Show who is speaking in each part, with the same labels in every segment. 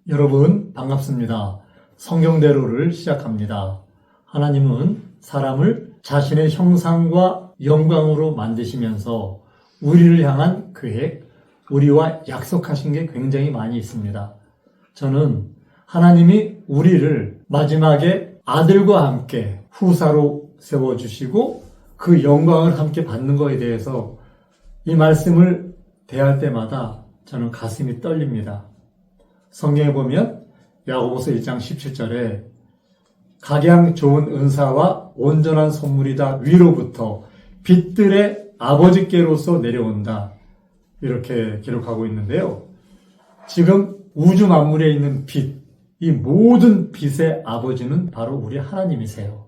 Speaker 1: 여러분 반갑습니다. 성경대로를 시작합니다. 하나님은 사람을 자신의 형상과 영광으로 만드시면서 우리를 향한 계획, 우리와 약속하신 게 굉장히 많이 있습니다. 저는 하나님이 우리를 마지막에 아들과 함께 후사로 세워주시고 그 영광을 함께 받는 것에 대해서 이 말씀을 대할 때마다 저는 가슴이 떨립니다. 성경에 보면 야고보서 1장 17절에 각양 좋은 은사와 온전한 선물이 다 위로부터 빛들의 아버지께로서 내려온다. 이렇게 기록하고 있는데요. 지금 우주 만물에 있는 빛, 이 모든 빛의 아버지는 바로 우리 하나님이세요.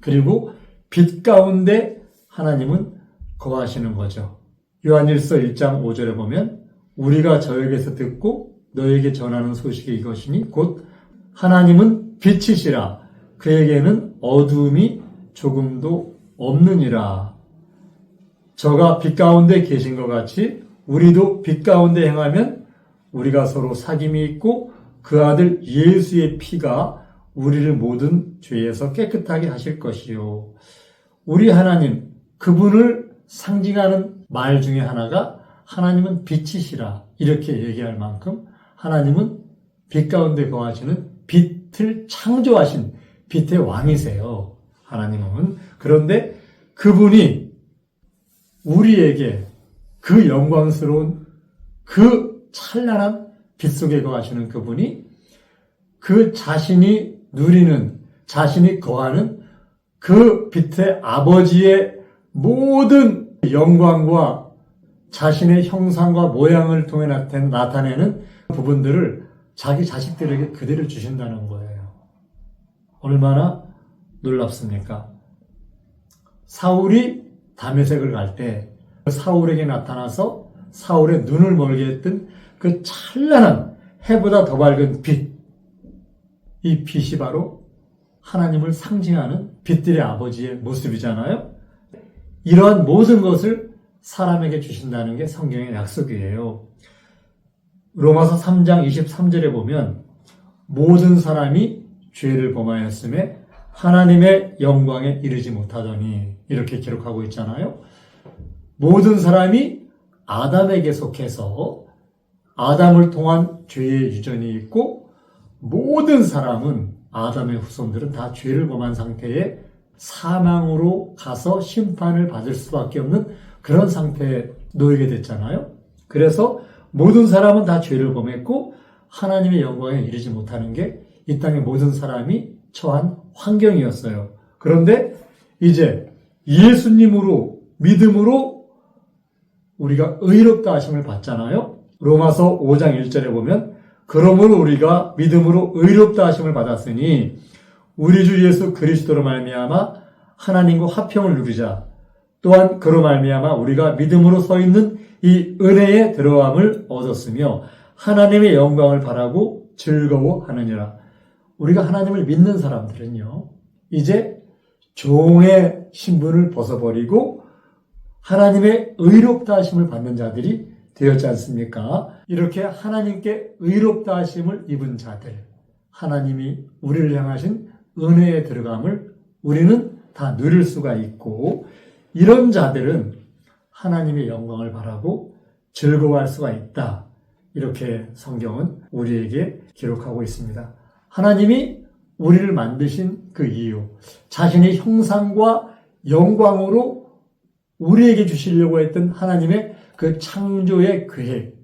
Speaker 1: 그리고 빛 가운데 하나님은 거하시는 거죠. 요한일서 1장 5절에 보면 우리가 저에게서 듣고 너에게 전하는 소식이 이것이니 곧 하나님은 빛이시라 그에게는 어두움이 조금도 없느니라. 저가 빛 가운데 계신 것 같이 우리도 빛 가운데 행하면 우리가 서로 사귐이 있고 그 아들 예수의 피가 우리를 모든 죄에서 깨끗하게 하실 것이요. 우리 하나님, 그분을 상징하는 말 중에 하나가 하나님은 빛이시라 이렇게 얘기할 만큼 하나님은 빛 가운데 거하시는 빛을 창조하신 빛의 왕이세요. 하나님은. 그런데 그분이 우리에게 그 영광스러운 그 찬란한 빛 속에 거하시는 그분이 그 자신이 누리는, 자신이 거하는 그 빛의 아버지의 모든 영광과 자신의 형상과 모양을 통해 나타내는 부분들을 자기 자식들에게 그대로 주신다는 거예요. 얼마나 놀랍습니까? 사울이 다메섹을 갈 때 사울에게 나타나서 사울의 눈을 멀게 했던 그 찬란한 해보다 더 밝은 빛, 이 빛이 바로 하나님을 상징하는 빛들의 아버지의 모습이잖아요. 이러한 모든 것을 사람에게 주신다는 게 성경의 약속이에요. 로마서 3장 23절에 보면 모든 사람이 죄를 범하였음에 하나님의 영광에 이르지 못하더니 이렇게 기록하고 있잖아요. 모든 사람이 아담에게 속해서 아담을 통한 죄의 유전이 있고 모든 사람은 아담의 후손들은 다 죄를 범한 상태에 사망으로 가서 심판을 받을 수밖에 없는 그런 상태에 놓이게 됐잖아요. 그래서 모든 사람은 다 죄를 범했고 하나님의 영광에 이르지 못하는 게 이 땅의 모든 사람이 처한 환경이었어요. 그런데 이제 예수님으로 믿음으로 우리가 의롭다 하심을 받잖아요. 로마서 5장 1절에 보면 그러므로 우리가 믿음으로 의롭다 하심을 받았으니 우리 주 예수 그리스도로 말미암아 하나님과 화평을 누리자. 또한 그로 말미암아 우리가 믿음으로 서 있는 이 은혜에 들어감을 얻었으며 하나님의 영광을 바라고 즐거워하느니라. 우리가 하나님을 믿는 사람들은요, 이제 종의 신분을 벗어버리고 하나님의 의롭다 하심을 받는 자들이 되었지 않습니까? 이렇게 하나님께 의롭다 하심을 입은 자들, 하나님이 우리를 향하신 은혜에 들어감을 우리는 다 누릴 수가 있고 이런 자들은 하나님의 영광을 바라고 즐거워할 수가 있다. 이렇게 성경은 우리에게 기록하고 있습니다. 하나님이 우리를 만드신 그 이유, 자신의 형상과 영광으로 우리에게 주시려고 했던 하나님의 그 창조의 계획,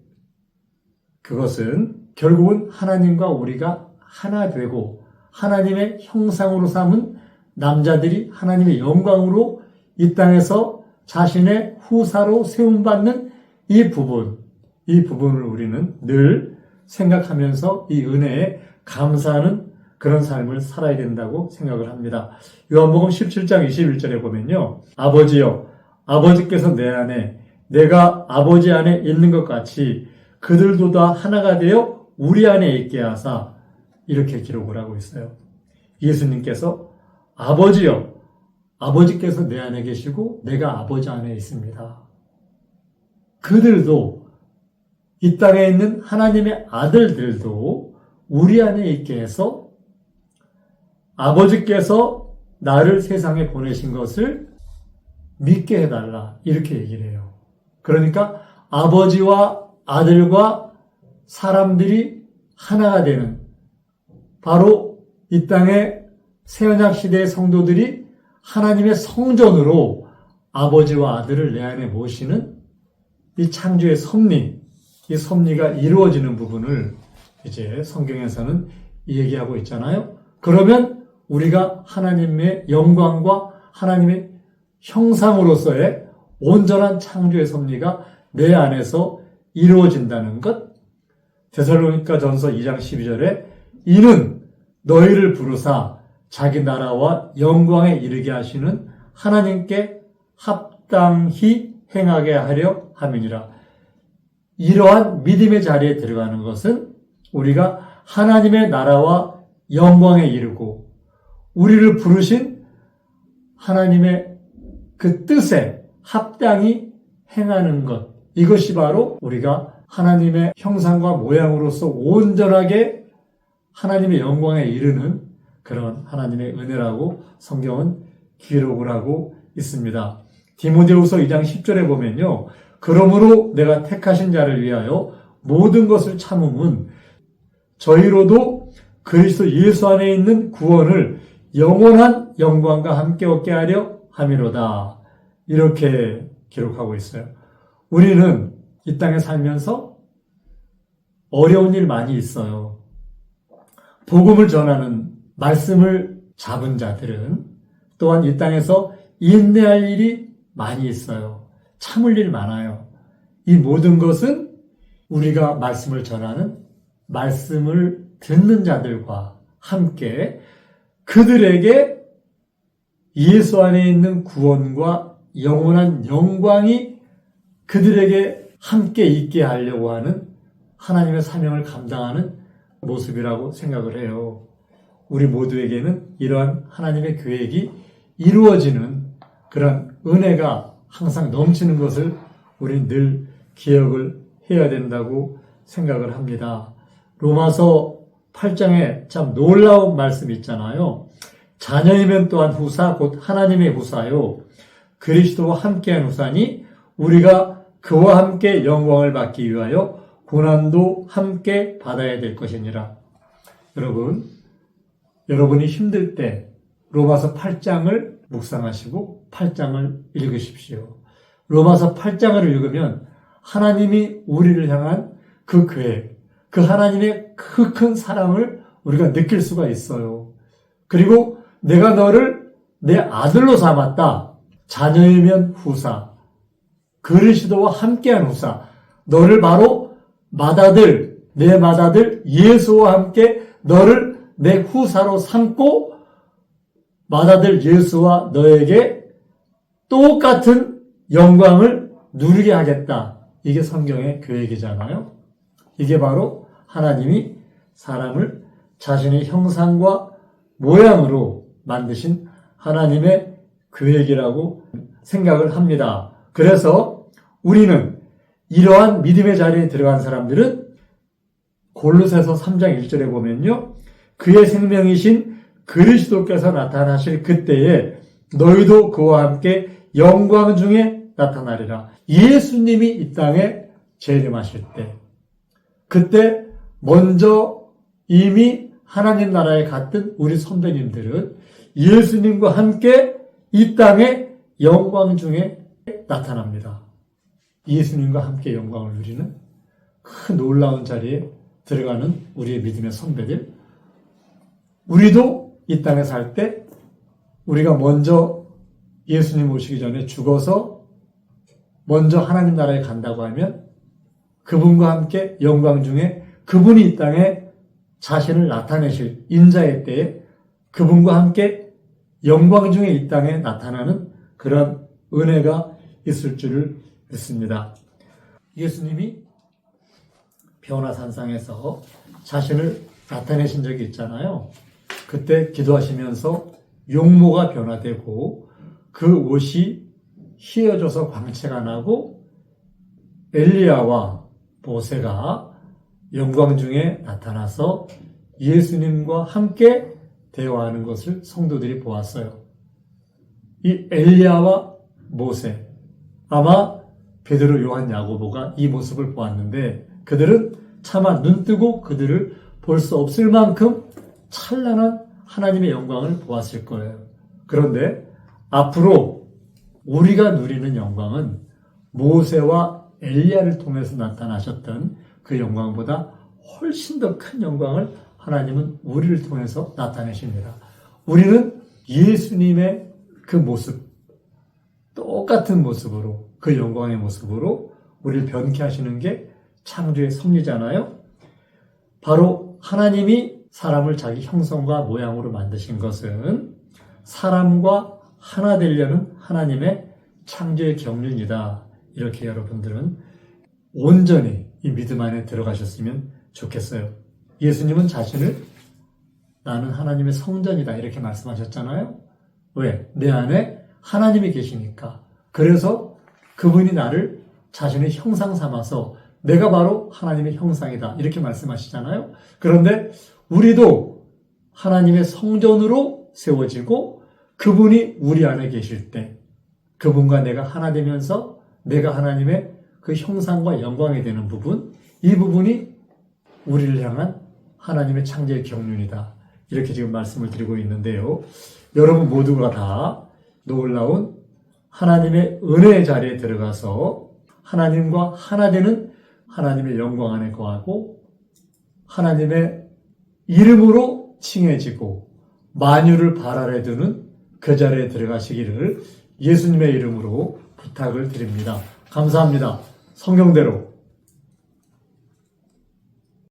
Speaker 1: 그것은 결국은 하나님과 우리가 하나 되고 하나님의 형상으로 삼은 남자들이 하나님의 영광으로 이 땅에서 자신의 후사로 세움받는 이 부분을 우리는 늘 생각하면서 이 은혜에 감사하는 그런 삶을 살아야 된다고 생각을 합니다. 요한복음 17장 21절에 보면요. 아버지여, 아버지께서 내 안에, 내가 아버지 안에 있는 것 같이 그들도 다 하나가 되어 우리 안에 있게 하사 이렇게 기록을 하고 있어요. 예수님께서 아버지여, 아버지께서 내 안에 계시고 내가 아버지 안에 있습니다. 그들도 이 땅에 있는 하나님의 아들들도 우리 안에 있게 해서 아버지께서 나를 세상에 보내신 것을 믿게 해달라. 이렇게 얘기를 해요. 그러니까 아버지와 아들과 사람들이 하나가 되는, 바로 이 땅의 새언약 시대의 성도들이 하나님의 성전으로 아버지와 아들을 내 안에 모시는 이 창조의 섭리, 이 섭리가 이루어지는 부분을 이제 성경에서는 얘기하고 있잖아요. 그러면 우리가 하나님의 영광과 하나님의 형상으로서의 온전한 창조의 섭리가 내 안에서 이루어진다는 것. 데살로니가전서 2장 12절에 이는 너희를 부르사 자기 나라와 영광에 이르게 하시는 하나님께 합당히 행하게 하려 함이니라. 이러한 믿음의 자리에 들어가는 것은 우리가 하나님의 나라와 영광에 이르고 우리를 부르신 하나님의 그 뜻에 합당히 행하는 것, 이것이 바로 우리가 하나님의 형상과 모양으로서 온전하게 하나님의 영광에 이르는 그런 하나님의 은혜라고 성경은 기록을 하고 있습니다. 디모데후서 2장 10절에 보면요. 그러므로 내가 택하신 자를 위하여 모든 것을 참음은 저희로도 그리스도 예수 안에 있는 구원을 영원한 영광과 함께 얻게 하려 함이로다. 이렇게 기록하고 있어요. 우리는 이 땅에 살면서 어려운 일 많이 있어요. 복음을 전하는 말씀을 잡은 자들은 또한 이 땅에서 인내할 일이 많이 있어요. 참을 일 많아요. 이 모든 것은 우리가 말씀을 전하는, 말씀을 듣는 자들과 함께 그들에게 예수 안에 있는 구원과 영원한 영광이 그들에게 함께 있게 하려고 하는 하나님의 사명을 감당하는 모습이라고 생각을 해요. 우리 모두에게는 이러한 하나님의 계획이 이루어지는 그런 은혜가 항상 넘치는 것을 우리는 늘 기억을 해야 된다고 생각을 합니다. 로마서 8장에 참 놀라운 말씀이 있잖아요. 자녀이면 또한 후사 곧 하나님의 후사요 그리스도와 함께한 후사니 우리가 그와 함께 영광을 받기 위하여 고난도 함께 받아야 될 것이니라. 여러분이 힘들 때 로마서 8장을 묵상하시고 8장을 읽으십시오. 로마서 8장을 읽으면 하나님이 우리를 향한 그 계획, 그 하나님의 그 큰 사랑을 우리가 느낄 수가 있어요. 그리고 내가 너를 내 아들로 삼았다. 자녀이면 후사, 그리스도와 함께한 후사, 너를 바로 내 맏아들 예수와 함께 너를 내 후사로 삼고 맏아들 예수와 너에게 똑같은 영광을 누리게 하겠다. 이게 성경의 계획이잖아요. 이게 바로 하나님이 사람을 자신의 형상과 모양으로 만드신 하나님의 계획이라고 생각을 합니다. 그래서 우리는 이러한 믿음의 자리에 들어간 사람들은 골로새서 3장 1절에 보면요. 그의 생명이신 그리스도께서 나타나실 그때에 너희도 그와 함께 영광 중에 나타나리라. 예수님이 이 땅에 재림하실 때, 그때 먼저 이미 하나님 나라에 갔던 우리 선배님들은 예수님과 함께 이 땅에 영광 중에 나타납니다. 예수님과 함께 영광을 누리는 그 놀라운 자리에 들어가는 우리의 믿음의 선배들, 우리도 이 땅에 살 때 우리가 먼저 예수님 오시기 전에 죽어서 먼저 하나님 나라에 간다고 하면 그분과 함께 영광 중에 그분이 이 땅에 자신을 나타내실 인자의 때에 그분과 함께 영광 중에 이 땅에 나타나는 그런 은혜가 있을 줄을 믿습니다. 예수님이 변화산상에서 자신을 나타내신 적이 있잖아요. 그때 기도하시면서 용모가 변화되고 그 옷이 휘어져서 광채가 나고 엘리야와 모세가 영광 중에 나타나서 예수님과 함께 대화하는 것을 성도들이 보았어요. 이 엘리야와 모세, 아마 베드로, 요한, 야고보가 이 모습을 보았는데 그들은 차마 눈뜨고 그들을 볼 수 없을 만큼 찬란한 하나님의 영광을 보았을 거예요. 그런데 앞으로 우리가 누리는 영광은 모세와 엘리야를 통해서 나타나셨던 그 영광보다 훨씬 더 큰 영광을 하나님은 우리를 통해서 나타내십니다. 우리는 예수님의 그 모습, 똑같은 모습으로, 그 영광의 모습으로 우리를 변케 하시는 게 창조의 섭리잖아요. 바로 하나님이 사람을 자기 형성과 모양으로 만드신 것은 사람과 하나 되려는 하나님의 창조의 경륜이다. 이렇게 여러분들은 온전히 이 믿음 안에 들어가셨으면 좋겠어요. 예수님은 자신을 나는 하나님의 성전이다 이렇게 말씀하셨잖아요. 왜? 내 안에 하나님이 계시니까. 그래서 그분이 나를 자신의 형상 삼아서 내가 바로 하나님의 형상이다 이렇게 말씀하시잖아요. 그런데 우리도 하나님의 성전으로 세워지고 그분이 우리 안에 계실 때 그분과 내가 하나 되면서 내가 하나님의 그 형상과 영광이 되는 부분, 이 부분이 우리를 향한 하나님의 창조의 경륜이다. 이렇게 지금 말씀을 드리고 있는데요. 여러분 모두가 다 놀라운 하나님의 은혜의 자리에 들어가서 하나님과 하나 되는 하나님의 영광 안에 거하고 하나님의 이름으로 칭해지고 만유를 발 아래 두는 그 자리에 들어가시기를 예수님의 이름으로 부탁을 드립니다. 감사합니다. 성경대로